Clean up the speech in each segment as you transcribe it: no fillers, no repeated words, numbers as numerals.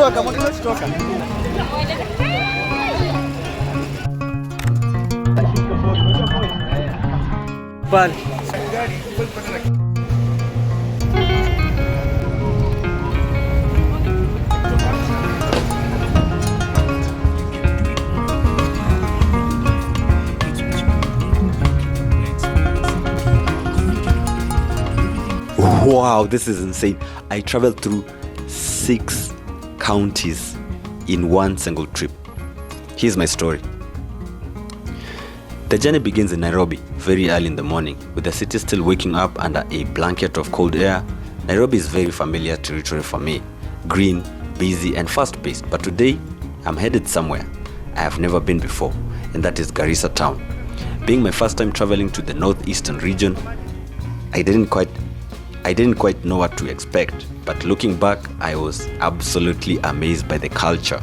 toka. Pale. Wow, this is insane. I traveled through 6 counties in one single trip. Here's my story. The journey begins in Nairobi very early in the morning, with the city still waking up under a blanket of cold air. Nairobi is very familiar territory for me. Green, busy and fast-paced, but today I'm headed somewhere I have never been before, and that is Garissa town. Being my first time traveling to the northeastern region, I didn't quite know what to expect, but looking back, I was absolutely amazed by the culture,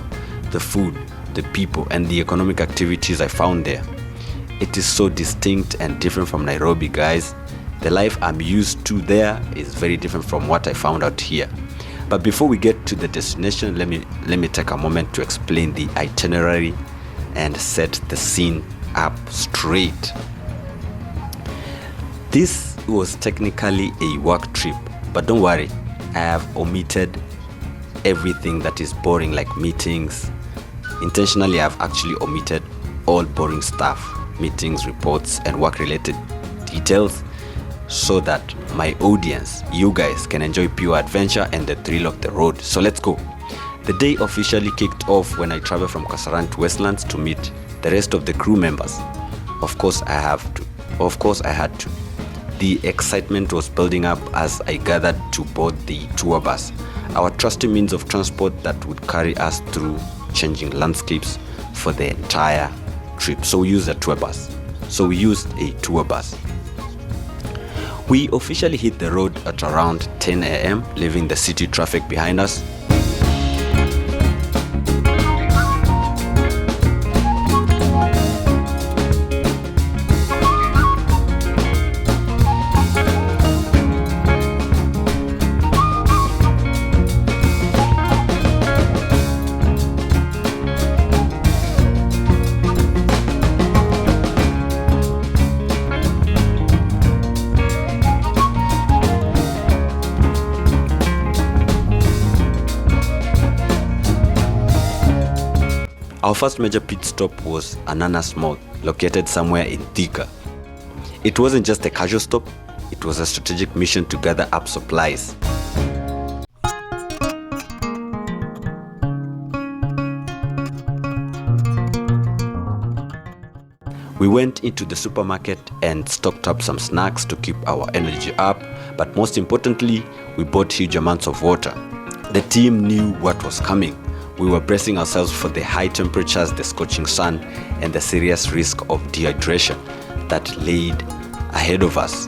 the food, the people, and the economic activities I found there. It is so distinct and different from Nairobi, guys. The life I'm used to there is very different from what I found out here. But before we get to the destination, let me take a moment to explain the itinerary and set the scene up straight. This was technically a work trip, but don't worry, I have omitted everything that is boring, like meetings. Intentionally, I've actually omitted all boring stuff, meetings, reports, and work-related details, so that my audience, you guys, can enjoy pure adventure and the thrill of the road. So let's go. The day officially kicked off when I traveled from Kasarani to Westlands to meet the rest of the crew members. Of course I had to. The excitement was building up as I gathered to board the tour bus, our trusty means of transport that would carry us through changing landscapes for the entire trip. So we used a tour bus. We officially hit the road at around 10 a.m., leaving the city traffic behind us. Our first major pit stop was Ananas Mall, located somewhere in Thika. It wasn't just a casual stop, it was a strategic mission to gather up supplies. We went into the supermarket and stocked up some snacks to keep our energy up, but most importantly, we bought huge amounts of water. The team knew what was coming. We were bracing ourselves for the high temperatures, the scorching sun, and the serious risk of dehydration that laid ahead of us.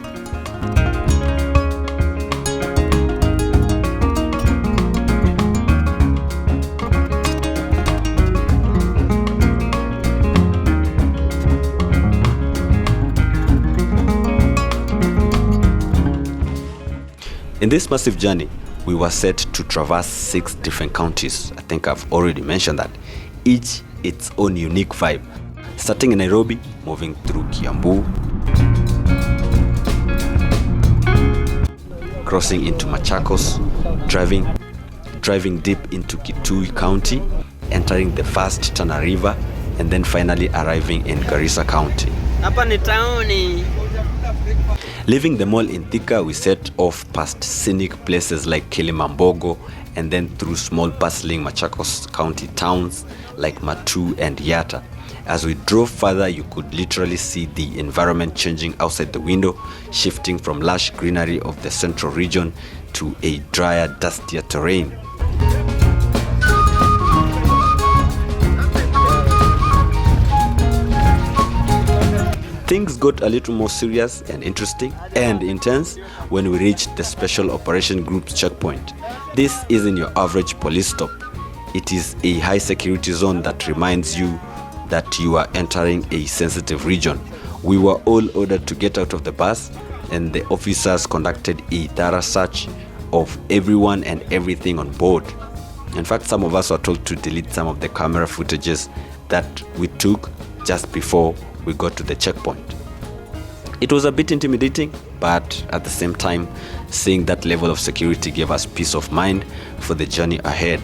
In this massive journey, we were set to traverse 6 different counties. I think I've already mentioned that. Each its own unique vibe. Starting in Nairobi, moving through Kiambu, crossing into Machakos, driving deep into Kitui County, entering the vast Tana River, and then finally arriving in Garissa County. Hapa ni tauni. Leaving the mall in Thika, we set off past scenic places like Kilimambogo and then through small bustling Machakos County towns like Matu and Yatta. As we drove further, you could literally see the environment changing outside the window, shifting from lush greenery of the central region to a drier, dustier terrain. Things got a little more serious and interesting and intense when we reached the Special Operation Group's checkpoint. This isn't your average police stop. It is a high security zone that reminds you that you are entering a sensitive region. We were all ordered to get out of the bus, and the officers conducted a thorough search of everyone and everything on board. In fact, some of us were told to delete some of the camera footages that we took just before we got to the checkpoint. It was a bit intimidating, but at the same time, seeing that level of security gave us peace of mind for the journey ahead.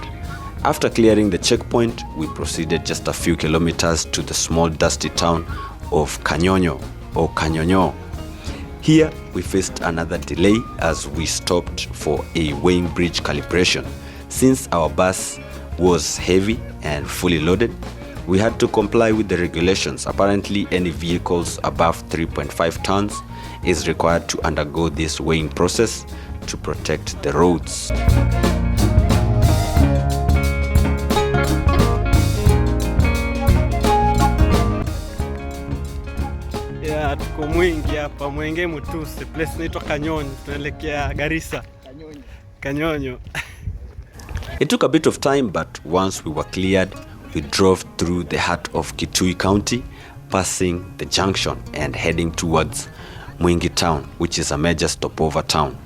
After clearing the checkpoint, we proceeded just a few kilometers to the small dusty town of Kanyonyo or Kanyonyo. Here, we faced another delay as we stopped for a Weighbridge calibration. Since our bus was heavy and fully loaded, we had to comply with the regulations. Apparently, any vehicles above 3.5 tons is required to undergo this weighing process to protect the roads. Tuko Mwingi hapa, Mwenge Mutuse, place inaitwa Kanyonyo, tunaelekea Garissa. Kanyonyo. It took a bit of time, but once we were cleared, we drove through the heart of Kitui County, passing the junction and heading towards Mwingi town, which is a major stopover town.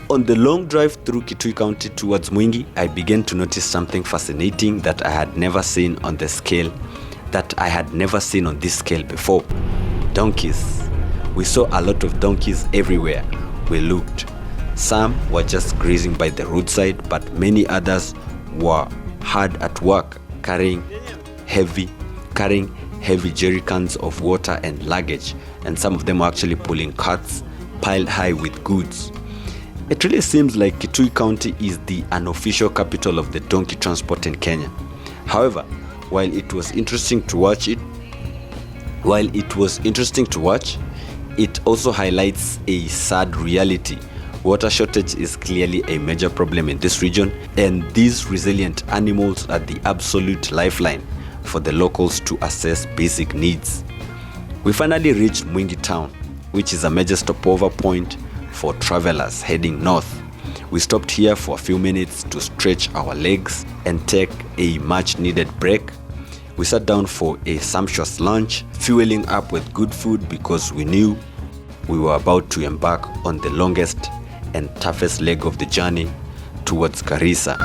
On the long drive through Kitui County towards Mwingi, I began to notice something fascinating that I had never seen on this scale before. Donkeys. We saw a lot of donkeys everywhere we looked. Some were just grazing by the roadside, but many others were hard at work carrying heavy jerry cans of water and luggage, and some of them were actually pulling carts piled high with goods. It really seems like Kitui County is the unofficial capital of the donkey transport in Kenya. However, while it was interesting to watch, it also highlights a sad reality. Water shortage is clearly a major problem in this region, and these resilient animals are the absolute lifeline for the locals to assess basic needs. We finally reached Mwingi town, which is a major stopover point for travelers heading north. We stopped here for a few minutes to stretch our legs and take a much needed break. We sat down for a sumptuous lunch, fueling up with good food because we knew we were about to embark on the longest and toughest leg of the journey towards Garissa.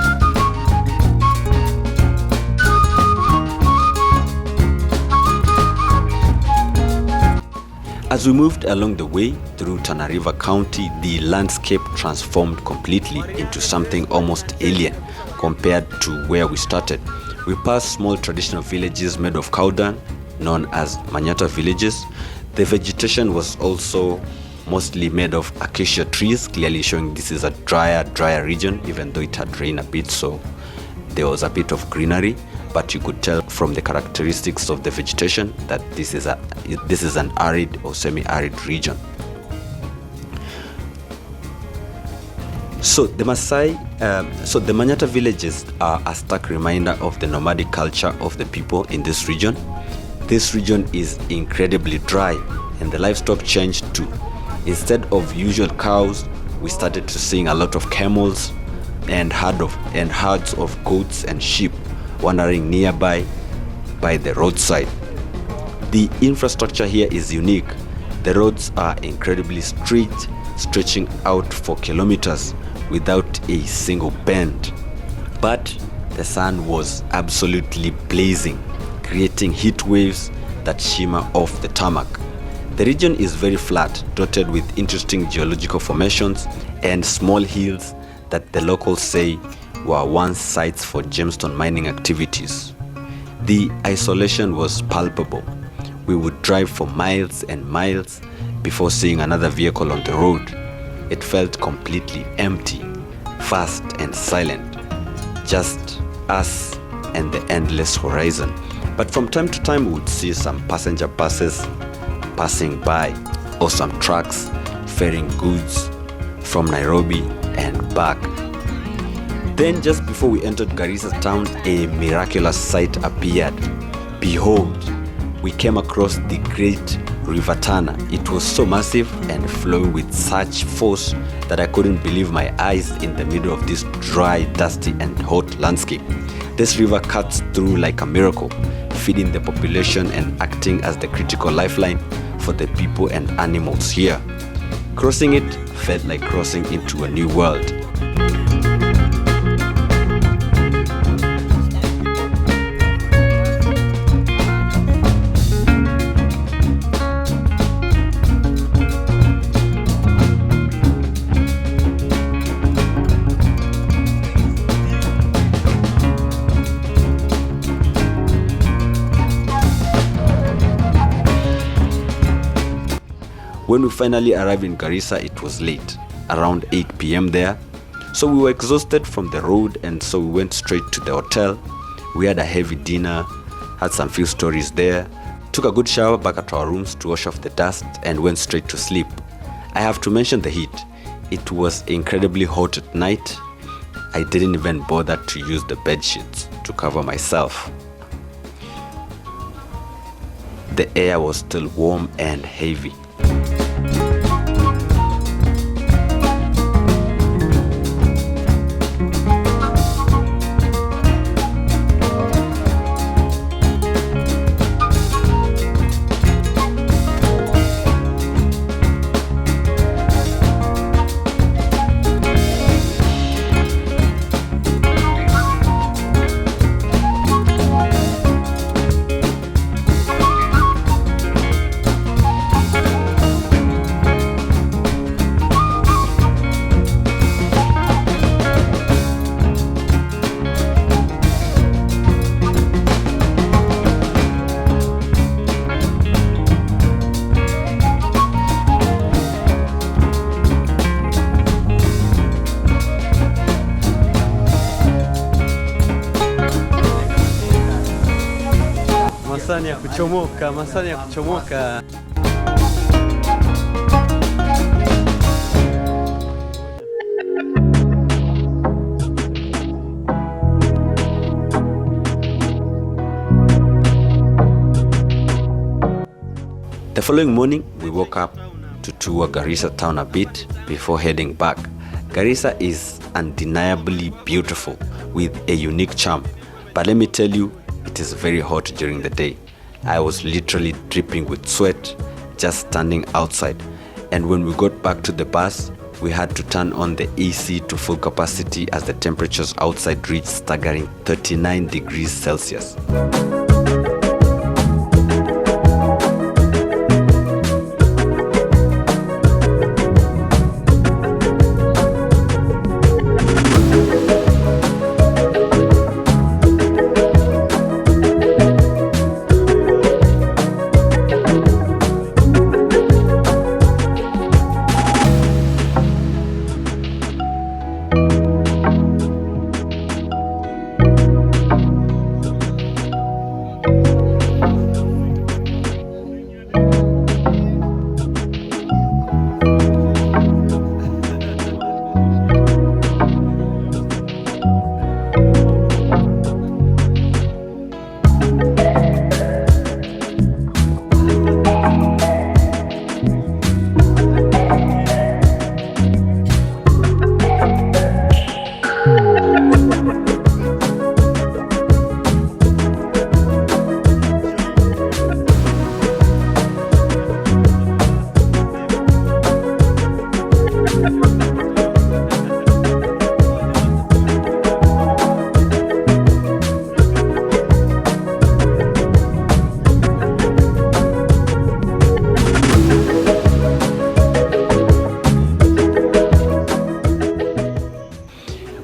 As we moved along the way through Tana River County, the landscape transformed completely into something almost alien compared to where we started. We passed small traditional villages made of cow dung, known as Manyattas villages. The vegetation was also mostly made of acacia trees, clearly showing this is a drier region, even though it had rained a bit, so there was a bit of greenery, but you could tell from the characteristics of the vegetation that this is an arid or semi-arid region. So the Manyattas villages are a stark reminder of the nomadic culture of the people in this region. This region is incredibly dry, and the livestock changed too. Instead of usual cows, we started to seeing a lot of camels and herds of goats and sheep wandering nearby by the roadside. The infrastructure here is unique. The roads are incredibly straight, stretching out for kilometers without a single bend. But the sun was absolutely blazing, creating heat waves that shimmer off the tarmac. The region is very flat, dotted with interesting geological formations and small hills that the locals say were once sites for gemstone mining activities. The isolation was palpable. We would drive for miles and miles before seeing another vehicle on the road. It felt completely empty, vast and silent, just us and the endless horizon. But from time to time we would see some passenger buses passing by, or some trucks ferrying goods from Nairobi and back. Then just before we entered Garissa town, a miraculous sight appeared. Behold, we came across the great River Tana. It was so massive and flowing with such force that I couldn't believe my eyes in the middle of this dry, dusty and hot landscape. This river cuts through like a miracle, feeding the population and acting as the critical lifeline for the people and animals here. Crossing it felt like crossing into a new world. When we finally arrived in Garissa, it was late, around 8 p.m. there. So we were exhausted from the road, and so we went straight to the hotel. We had a heavy dinner, had some few stories there, took a good shower back at our rooms to wash off the dust, and went straight to sleep. I have to mention the heat. It was incredibly hot at night. I didn't even bother to use the bed sheets to cover myself. The air was still warm and heavy. Masani ya kuchomoka, masani ya kuchomoka. The following morning, we woke up to tour Garissa town a bit before heading back. Garissa is undeniably beautiful with a unique charm, but let me tell you, it is very hot during the day. I was literally dripping with sweat just standing outside, and when we got back to the bus, we had to turn on the AC to full capacity as the temperatures outside reached staggering 39 degrees Celsius.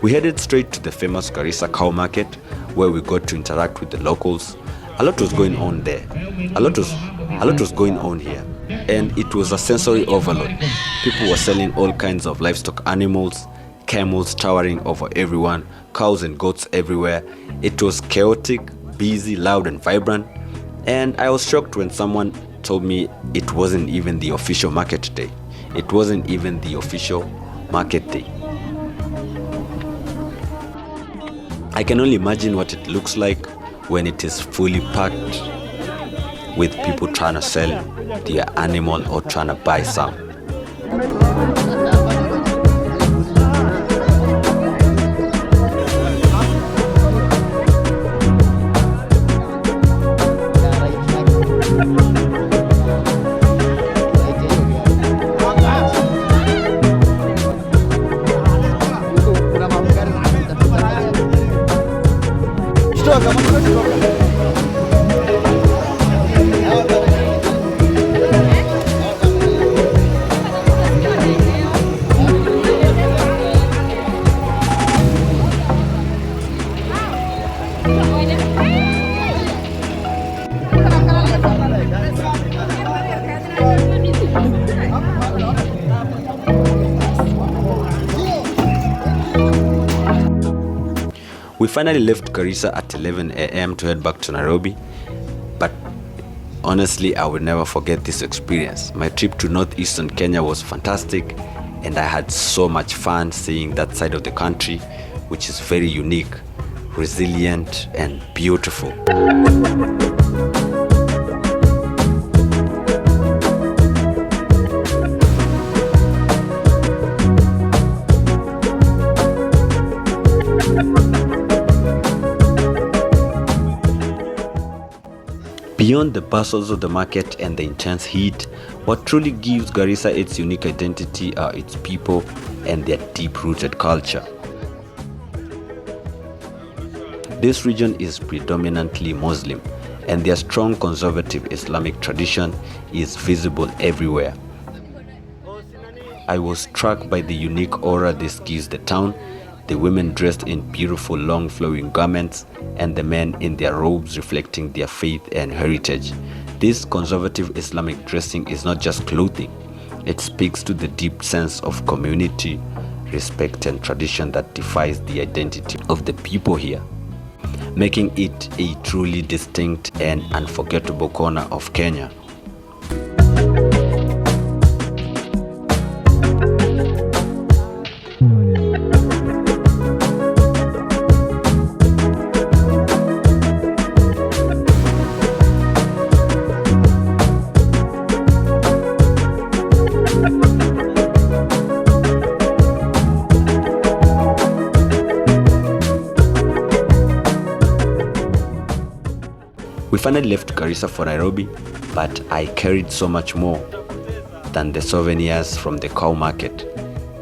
We headed straight to the famous Garissa cow market, where we got to interact with the locals. A lot was going on there. A lot was going on here, and it was a sensory overload. People were selling all kinds of livestock animals, camels towering over everyone, cows and goats everywhere. It was chaotic, busy, loud and vibrant, and I was shocked when someone told me it wasn't even the official market day. It wasn't even the official market day. I can only imagine what it looks like when it is fully packed with people trying to sell their animal or trying to buy some. We finally left Garissa at 11 a.m. to head back to Nairobi, but honestly, I will never forget this experience. My trip to northeastern Kenya was fantastic, and I had so much fun seeing that side of the country, which is very unique, resilient, and beautiful. Beyond the bustles of the market and the intense heat, what truly gives Garissa its unique identity are its people and their deep-rooted culture. This region is predominantly Muslim, and their strong conservative Islamic tradition is visible everywhere. I was struck by the unique aura this gives the town, the women dressed in beautiful long flowing garments, and the men in their robes reflecting their faith and heritage. This conservative Islamic dressing is not just clothing, it speaks to the deep sense of community, respect, and tradition that defines the identity of the people here, making it a truly distinct and unforgettable corner of Kenya. We finally left Garissa for Nairobi, but I carried so much more than the souvenirs from the cow market.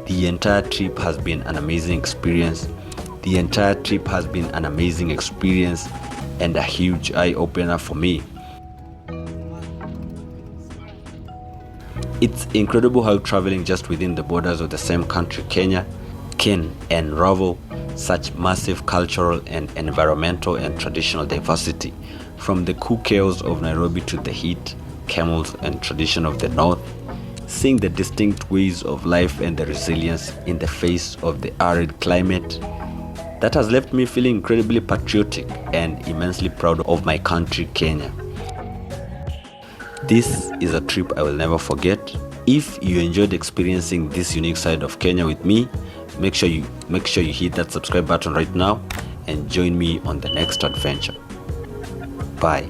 The entire trip has been an amazing experience. And a huge eye-opener for me. It's incredible how traveling just within the borders of the same country, Kenya, can unravel such massive cultural and environmental and traditional diversity, from the cool chaos of Nairobi to the heat, camels, and tradition of the north, seeing the distinct ways of life and the resilience in the face of the arid climate. That has left me feeling incredibly patriotic and immensely proud of my country, Kenya. This is a trip I will never forget. If you enjoyed experiencing this unique side of Kenya with me, make sure you hit that subscribe button right now and join me on the next adventure. Bye.